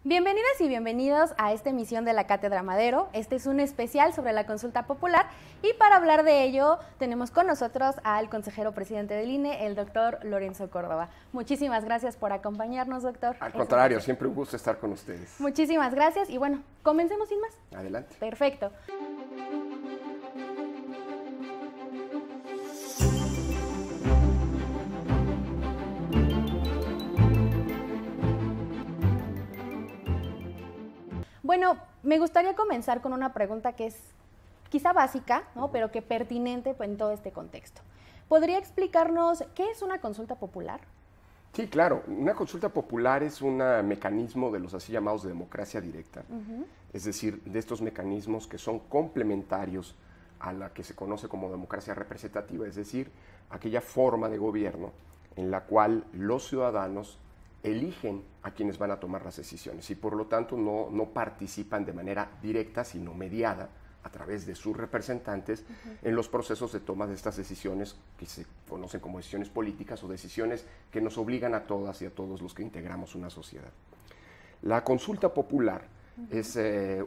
Bienvenidas y bienvenidos a esta emisión de la Cátedra Madero. Este es un especial sobre la consulta popular y para hablar de ello tenemos con nosotros al consejero presidente del INE, el doctor Lorenzo Córdoba. Muchísimas gracias por acompañarnos, doctor. Al contrario, siempre un gusto estar con ustedes. Muchísimas gracias y bueno, comencemos sin más. Adelante. Perfecto. Bueno, me gustaría comenzar con una pregunta que es quizá básica, ¿no? Pero que pertinente en todo este contexto. ¿Podría explicarnos qué es una consulta popular? Sí, claro. Una consulta popular es un mecanismo de los así llamados de democracia directa. Es decir, de estos mecanismos que son complementarios a la que se conoce como democracia representativa, es decir, aquella forma de gobierno en la cual los ciudadanos eligen a quienes van a tomar las decisiones y por lo tanto no participan de manera directa, sino mediada a través de sus representantes en los procesos de toma de estas decisiones que se conocen como decisiones políticas o decisiones que nos obligan a todas y a todos los que integramos una sociedad. La consulta popular es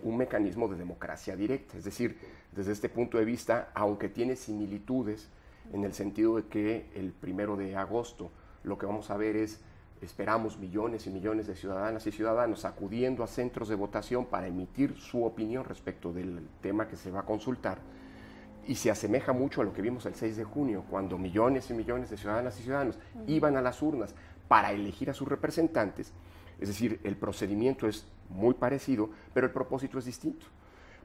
un mecanismo de democracia directa, es decir, desde este punto de vista, aunque tiene similitudes en el sentido de que el 1 de agosto lo que vamos a ver es esperamos millones y millones de ciudadanas y ciudadanos acudiendo a centros de votación para emitir su opinión respecto del tema que se va a consultar, y se asemeja mucho a lo que vimos el 6 de junio, cuando millones y millones de ciudadanas y ciudadanos iban a las urnas para elegir a sus representantes. Es decir, el procedimiento es muy parecido, pero el propósito es distinto.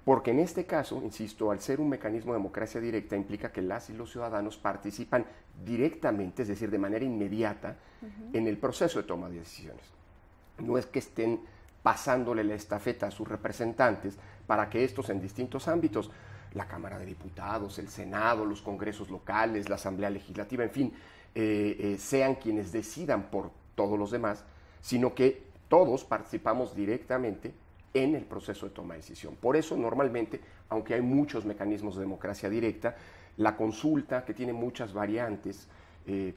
Porque en este caso, insisto, al ser un mecanismo de democracia directa, implica que las y los ciudadanos participan directamente, es decir, de manera inmediata, en el proceso de toma de decisiones. No es que estén pasándole la estafeta a sus representantes para que estos en distintos ámbitos, la Cámara de Diputados, el Senado, los congresos locales, la Asamblea Legislativa, en fin, sean quienes decidan por todos los demás, sino que todos participamos directamente en el proceso de toma de decisión. Por eso, normalmente, aunque hay muchos mecanismos de democracia directa, la consulta, que tiene muchas variantes,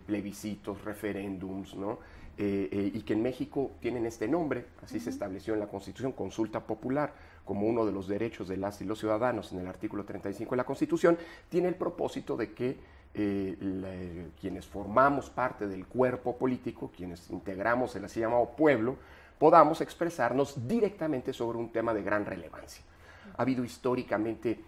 plebiscitos, referéndums, ¿no? Y que en México tienen este nombre, así se estableció en la Constitución, consulta popular, como uno de los derechos de las y los ciudadanos en el artículo 35 de la Constitución, tiene el propósito de que quienes formamos parte del cuerpo político, quienes integramos el así llamado pueblo, podamos expresarnos directamente sobre un tema de gran relevancia. Ha habido históricamente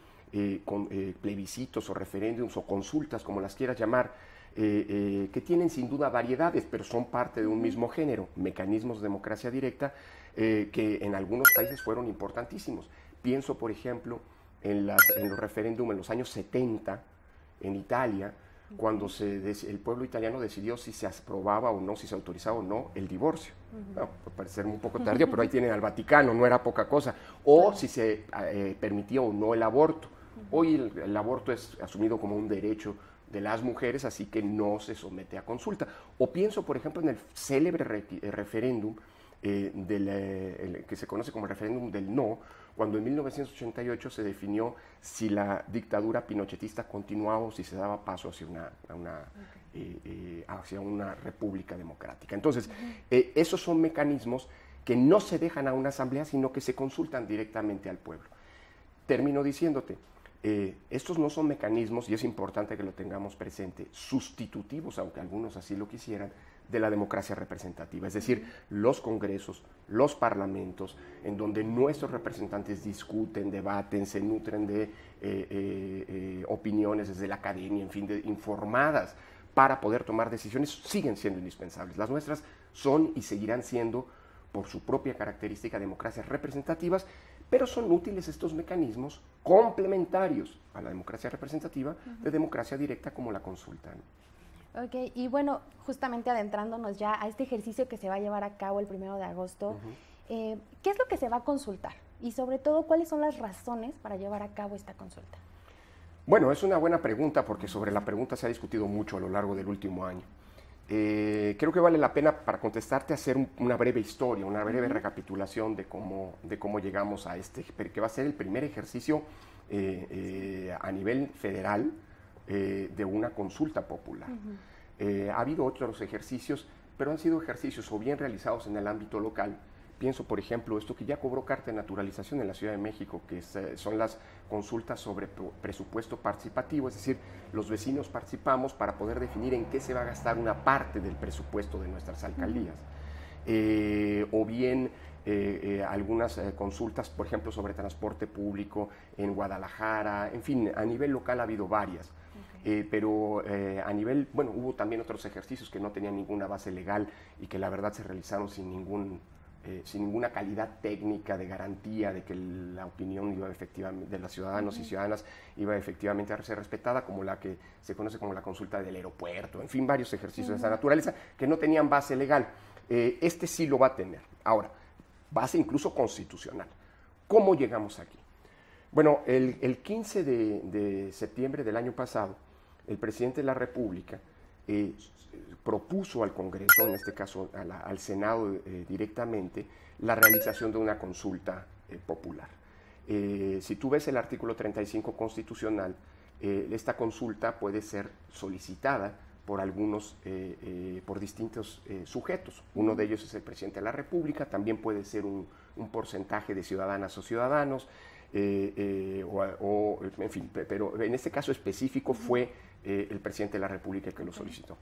plebiscitos o referéndums o consultas, como las quieras llamar, que tienen sin duda variedades, pero son parte de un mismo género, mecanismos de democracia directa que en algunos países fueron importantísimos. Pienso, por ejemplo, en los referéndums en los años 70 en Italia, cuando el pueblo italiano decidió si se aprobaba o no, si se autorizaba o no el divorcio. Bueno, puede parecer un poco tardío, pero ahí tienen al Vaticano, no era poca cosa. O si se permitía o no el aborto. Hoy el aborto es asumido como un derecho de las mujeres, así que no se somete a consulta. O pienso, por ejemplo, en el célebre referéndum que se conoce como el referéndum del no, cuando en 1988 se definió si la dictadura pinochetista continuaba o si se daba paso hacia una república democrática. Entonces, esos son mecanismos que no se dejan a una asamblea, sino que se consultan directamente al pueblo. Termino diciéndote, estos no son mecanismos, y es importante que lo tengamos presente, sustitutivos, aunque algunos así lo quisieran, de la democracia representativa, es decir, los congresos, los parlamentos, en donde nuestros representantes discuten, debaten, se nutren de opiniones desde la academia, en fin, informadas para poder tomar decisiones, siguen siendo indispensables. Las nuestras son y seguirán siendo, por su propia característica, democracias representativas, pero son útiles estos mecanismos complementarios a la democracia representativa de democracia directa como la consulta, ¿no? Ok, y bueno, justamente adentrándonos ya a este ejercicio que se va a llevar a cabo el 1 de agosto, ¿qué es lo que se va a consultar? Y sobre todo, ¿cuáles son las razones para llevar a cabo esta consulta? Bueno, es una buena pregunta porque sobre la pregunta se ha discutido mucho a lo largo del último año. Creo que vale la pena, para contestarte, hacer una breve historia, una breve recapitulación de cómo llegamos a que va a ser el primer ejercicio a nivel federal de una consulta popular. Ha habido otros ejercicios, pero han sido ejercicios o bien realizados en el ámbito local, pienso, por ejemplo, esto que ya cobró carta de naturalización en la Ciudad de México, que son las consultas sobre presupuesto participativo, es decir, los vecinos participamos para poder definir en qué se va a gastar una parte del presupuesto de nuestras alcaldías. O bien algunas consultas, por ejemplo, sobre transporte público en Guadalajara, en fin, a nivel local ha habido varias. Pero a nivel, bueno, hubo también otros ejercicios que no tenían ninguna base legal y que la verdad se realizaron sin ninguna calidad técnica de garantía de que la opinión iba efectivamente, de los ciudadanos y ciudadanas iba efectivamente a ser respetada, como la que se conoce como la consulta del aeropuerto, en fin, varios ejercicios de esa naturaleza que no tenían base legal. Este sí lo va a tener. Ahora, base incluso constitucional. ¿Cómo llegamos aquí? Bueno, el 15 de septiembre del año pasado, el presidente de la República propuso al Congreso, en este caso al Senado directamente, la realización de una consulta popular. Si tú ves el artículo 35 constitucional, esta consulta puede ser solicitada por por distintos sujetos. Uno de ellos es el presidente de la República, también puede ser un porcentaje de ciudadanas o ciudadanos, en fin, pero en este caso específico fue el presidente de la República el que lo solicitó.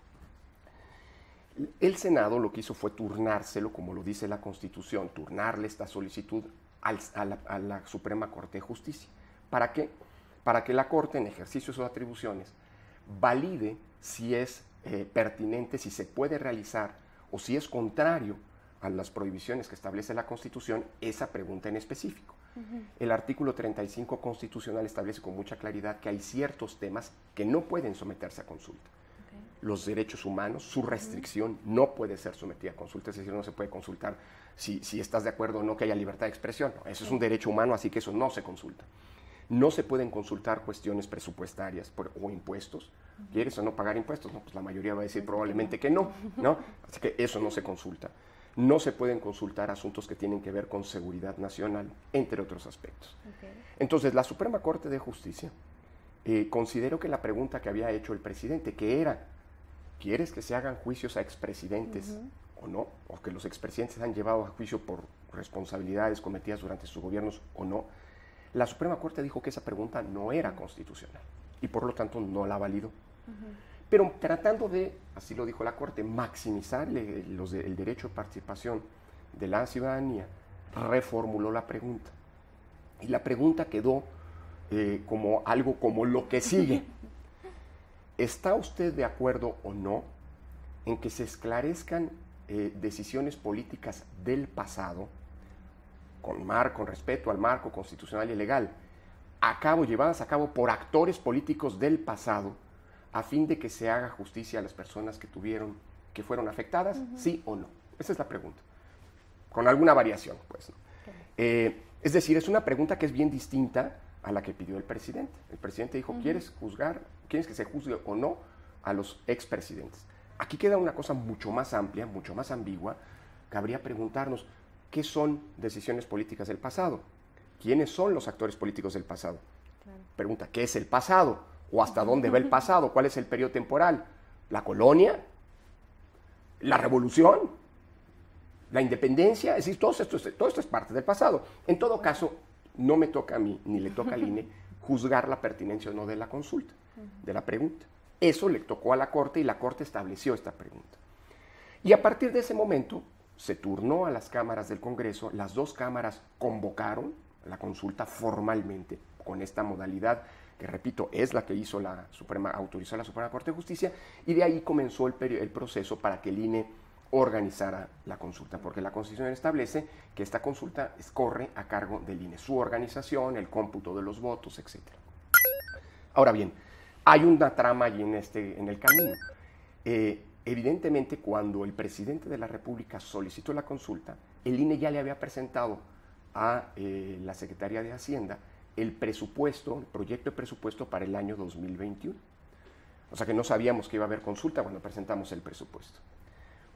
El Senado lo que hizo fue turnárselo, como lo dice la Constitución, turnarle esta solicitud a la Suprema Corte de Justicia. ¿Para qué? Para que la Corte, en ejercicio de sus atribuciones, valide si es pertinente, si se puede realizar o si es contrario a las prohibiciones que establece la Constitución esa pregunta en específico. El artículo 35 constitucional establece con mucha claridad que hay ciertos temas que no pueden someterse a consulta. Los derechos humanos, su restricción no puede ser sometida a consulta, es decir, no se puede consultar si estás de acuerdo o no que haya libertad de expresión. No, eso es un derecho humano, así que eso no se consulta. No se pueden consultar cuestiones presupuestarias o impuestos. ¿Quieres o no pagar impuestos? No, pues la mayoría va a decir probablemente que no, ¿no? Así que eso no se consulta. No se pueden consultar asuntos que tienen que ver con seguridad nacional, entre otros aspectos. Entonces, la Suprema Corte de Justicia consideró que la pregunta que había hecho el presidente, que era, ¿quieres que se hagan juicios a expresidentes o no? ¿O que los expresidentes han llevado a juicio por responsabilidades cometidas durante sus gobiernos o no? La Suprema Corte dijo que esa pregunta no era constitucional y por lo tanto no la validó. Pero tratando de, así lo dijo la Corte, maximizar el derecho de participación de la ciudadanía, reformuló la pregunta. Y la pregunta quedó como algo como lo que sigue. ¿Está usted de acuerdo o no en que se esclarezcan decisiones políticas del pasado, con respeto al marco constitucional y legal, llevadas a cabo por actores políticos del pasado, a fin de que se haga justicia a las personas que fueron afectadas, sí o no? Esa es la pregunta, con alguna variación, pues, ¿no? Es decir, es una pregunta que es bien distinta a la que pidió el presidente. El presidente dijo, ¿quieres que se juzgue o no a los expresidentes? Aquí queda una cosa mucho más amplia, mucho más ambigua. Cabría preguntarnos, ¿qué son decisiones políticas del pasado? ¿Quiénes son los actores políticos del pasado? Claro. Pregunta, ¿qué es el pasado? ¿O hasta dónde va el pasado? ¿Cuál es el periodo temporal? ¿La colonia? ¿La revolución? ¿La independencia? Es decir, todo esto es parte del pasado. En todo caso, no me toca a mí, ni le toca al INE, juzgar la pertinencia o no de la consulta, de la pregunta. Eso le tocó a la Corte y la Corte estableció esta pregunta. Y a partir de ese momento, se turnó a las cámaras del Congreso, las dos cámaras convocaron la consulta formalmente con esta modalidad que, repito, es la que autorizó la Suprema Corte de Justicia, y de ahí comenzó el proceso para que el INE organizara la consulta, porque la Constitución establece que esta consulta corre a cargo del INE, su organización, el cómputo de los votos, etc. Ahora bien, hay una trama allí en el camino. Evidentemente, cuando el presidente de la República solicitó la consulta, el INE ya le había presentado a la Secretaría de Hacienda el proyecto de presupuesto para el año 2021. O sea que no sabíamos que iba a haber consulta cuando presentamos el presupuesto.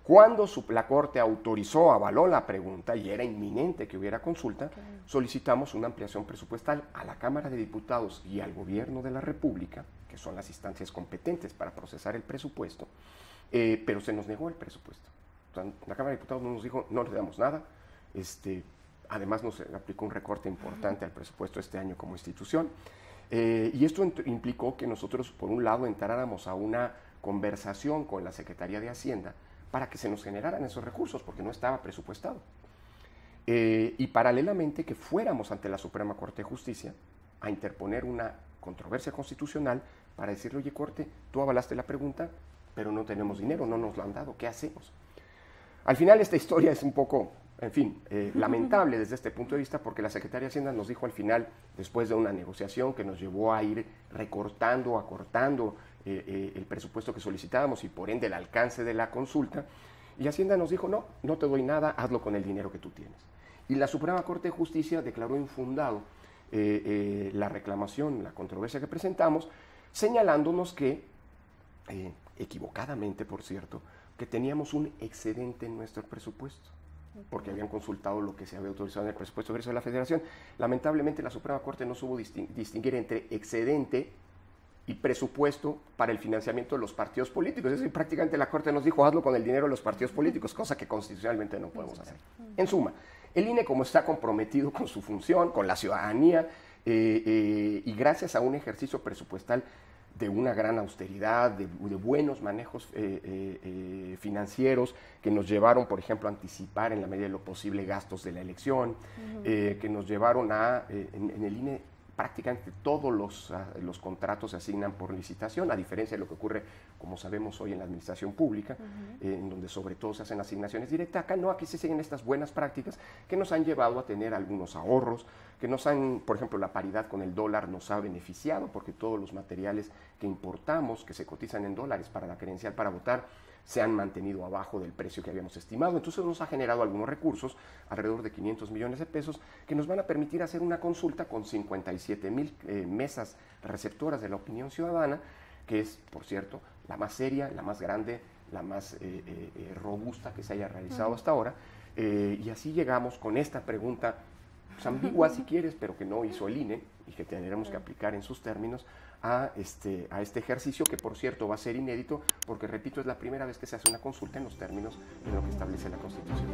Cuando la Corte avaló la pregunta y era inminente que hubiera consulta, solicitamos una ampliación presupuestal a la Cámara de Diputados y al Gobierno de la República, que son las instancias competentes para procesar el presupuesto, pero se nos negó el presupuesto. O sea, la Cámara de Diputados no nos dijo, no le damos nada, Además nos aplicó un recorte importante al presupuesto este año como institución. Y esto implicó que nosotros, por un lado, entráramos a una conversación con la Secretaría de Hacienda para que se nos generaran esos recursos, porque no estaba presupuestado. Y paralelamente que fuéramos ante la Suprema Corte de Justicia a interponer una controversia constitucional para decirle, oye, Corte, tú avalaste la pregunta, pero no tenemos dinero, no nos lo han dado, ¿qué hacemos? Al final esta historia es un poco, en fin, lamentable desde este punto de vista, porque la Secretaría de Hacienda nos dijo al final, después de una negociación que nos llevó a ir recortando, acortando el presupuesto que solicitábamos y por ende el alcance de la consulta, y Hacienda nos dijo, no, no te doy nada, hazlo con el dinero que tú tienes. Y la Suprema Corte de Justicia declaró infundado la reclamación, la controversia que presentamos, señalándonos que, equivocadamente por cierto, que teníamos un excedente en nuestro presupuesto, porque habían consultado lo que se había autorizado en el presupuesto de la Federación. Lamentablemente la Suprema Corte no supo distinguir entre excedente y presupuesto para el financiamiento de los partidos políticos. Es decir, prácticamente la Corte nos dijo, hazlo con el dinero de los partidos políticos, cosa que constitucionalmente no podemos hacer. En suma, el INE, como está comprometido con su función, con la ciudadanía, y gracias a un ejercicio presupuestal de una gran austeridad, de buenos manejos financieros que nos llevaron, por ejemplo, a anticipar en la medida de lo posible gastos de la elección, que nos llevaron a, en el INE, prácticamente todos los contratos se asignan por licitación, a diferencia de lo que ocurre, como sabemos hoy, en la administración pública, en donde sobre todo se hacen asignaciones directas. Acá no, aquí se siguen estas buenas prácticas que nos han llevado a tener algunos ahorros, que nos han, por ejemplo, la paridad con el dólar nos ha beneficiado, porque todos los materiales que importamos, que se cotizan en dólares para la credencial para votar, se han mantenido abajo del precio que habíamos estimado. Entonces nos ha generado algunos recursos, alrededor de 500 millones de pesos, que nos van a permitir hacer una consulta con 57,000 mesas receptoras de la opinión ciudadana, que es, por cierto, la más seria, la más grande, la más robusta que se haya realizado hasta ahora. Y así llegamos con esta pregunta, pues, ambigua si quieres, pero que no hizo el INE y que tendremos que aplicar en sus términos a este ejercicio, que por cierto va a ser inédito, porque repito, es la primera vez que se hace una consulta en los términos en lo que establece la Constitución.